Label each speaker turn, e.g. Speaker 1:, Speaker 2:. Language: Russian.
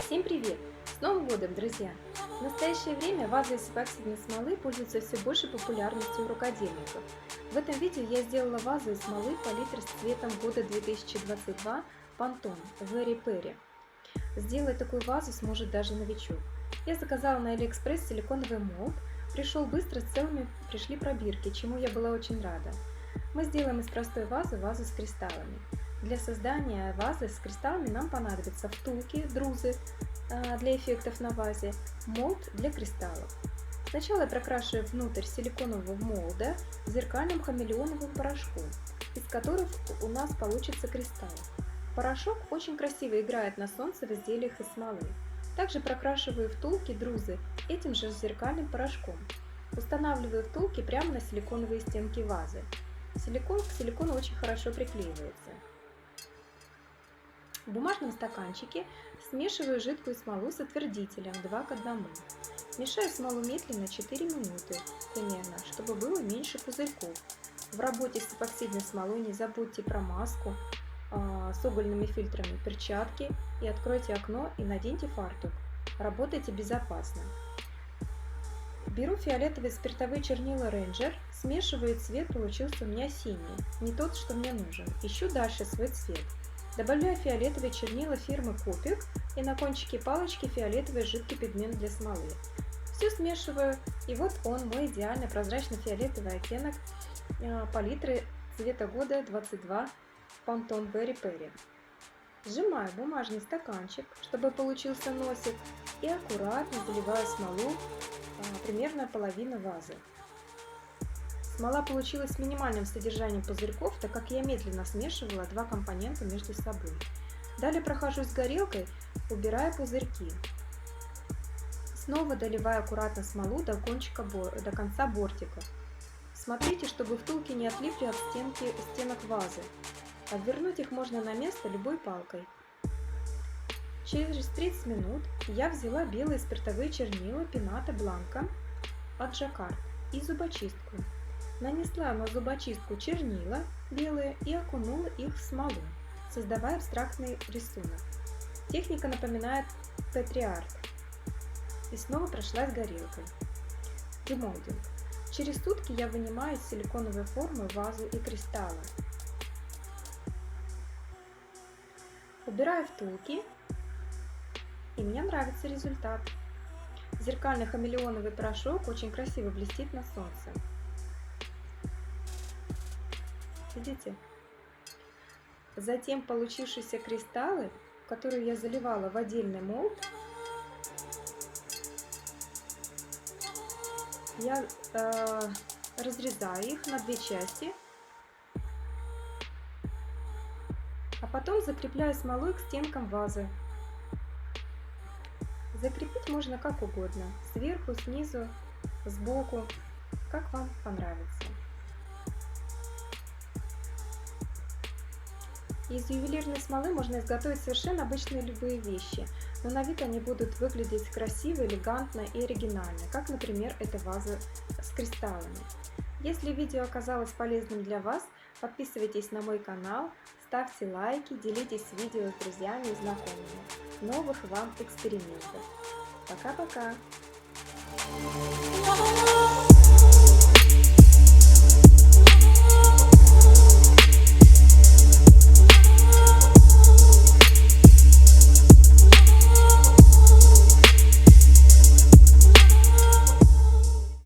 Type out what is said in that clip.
Speaker 1: Всем привет! С Новым годом, друзья! В настоящее время вазы из эпоксидной смолы пользуются все большей популярностью у рукодельников. В этом видео я сделала вазу из смолы палитры с цветом года 2022 Pantone Very Perry. Сделать такую вазу сможет даже новичок. Я заказала на AliExpress силиконовый молд, пришел быстро, с целыми пришли пробирки, чему я была очень рада. Мы сделаем из простой вазы вазу с кристаллами. Для создания вазы с кристаллами нам понадобятся втулки, друзы для эффектов на вазе, молд для кристаллов. Сначала я прокрашиваю внутрь силиконового молда зеркальным хамелеоновым порошком, из которых у нас получится кристалл. Порошок очень красиво играет на солнце в изделиях из смолы. Также прокрашиваю втулки, друзы этим же зеркальным порошком. Устанавливаю втулки прямо на силиконовые стенки вазы. Силикон к силикону очень хорошо приклеивается. В бумажном стаканчике смешиваю жидкую смолу с отвердителем 2 к 1. Мешаю смолу медленно 4 минуты примерно, чтобы было меньше пузырьков. В работе с эпоксидной смолой не забудьте про маску с угольными фильтрами, перчатки, и откройте окно и наденьте фартук. Работайте безопасно. Беру фиолетовые спиртовые чернила Ranger, смешиваю цвет, получился у меня синий, не тот, что мне нужен. Ищу дальше свой цвет. Добавляю фиолетовые чернила фирмы Copic и на кончике палочки фиолетовый жидкий пигмент для смолы. Все смешиваю, и вот он, мой идеальный прозрачно-фиолетовый оттенок палитры цвета года 22 Pantone Very Perry. Сжимаю бумажный стаканчик, чтобы получился носик, и аккуратно заливаю смолу примерно половину вазы. Смола получилась с минимальным содержанием пузырьков, так как я медленно смешивала два компонента между собой. Далее прохожусь горелкой, убирая пузырьки. Снова доливаю аккуратно смолу до конца бортика. Смотрите, чтобы втулки не отлипли от стенок вазы. Обвернуть их можно на место любой палкой. Через 30 минут я взяла белые спиртовые чернила Пената Бланка от Jacquard и зубочистку. Нанесла на зубочистку чернила белые и окунула их в смолу, создавая абстрактный рисунок. Техника напоминает Petri Art. И снова прошлась горелкой. Демолдинг. Через сутки я вынимаю из силиконовой формы вазу и кристаллы. Убираю втулки, и мне нравится результат. Зеркальный хамелеоновый порошок очень красиво блестит на солнце. Видите? Затем получившиеся кристаллы, которые я заливала в отдельный молд, я разрезаю их на две части, а потом закрепляю смолой к стенкам вазы. Закрепить можно как угодно, сверху, снизу, сбоку, как вам понравится. Из ювелирной смолы можно изготовить совершенно обычные любые вещи, но на вид они будут выглядеть красиво, элегантно и оригинально, как, например, эта ваза с кристаллами. Если видео оказалось полезным для вас, подписывайтесь на мой канал, ставьте лайки, делитесь видео с друзьями и знакомыми. Новых вам экспериментов! Пока-пока!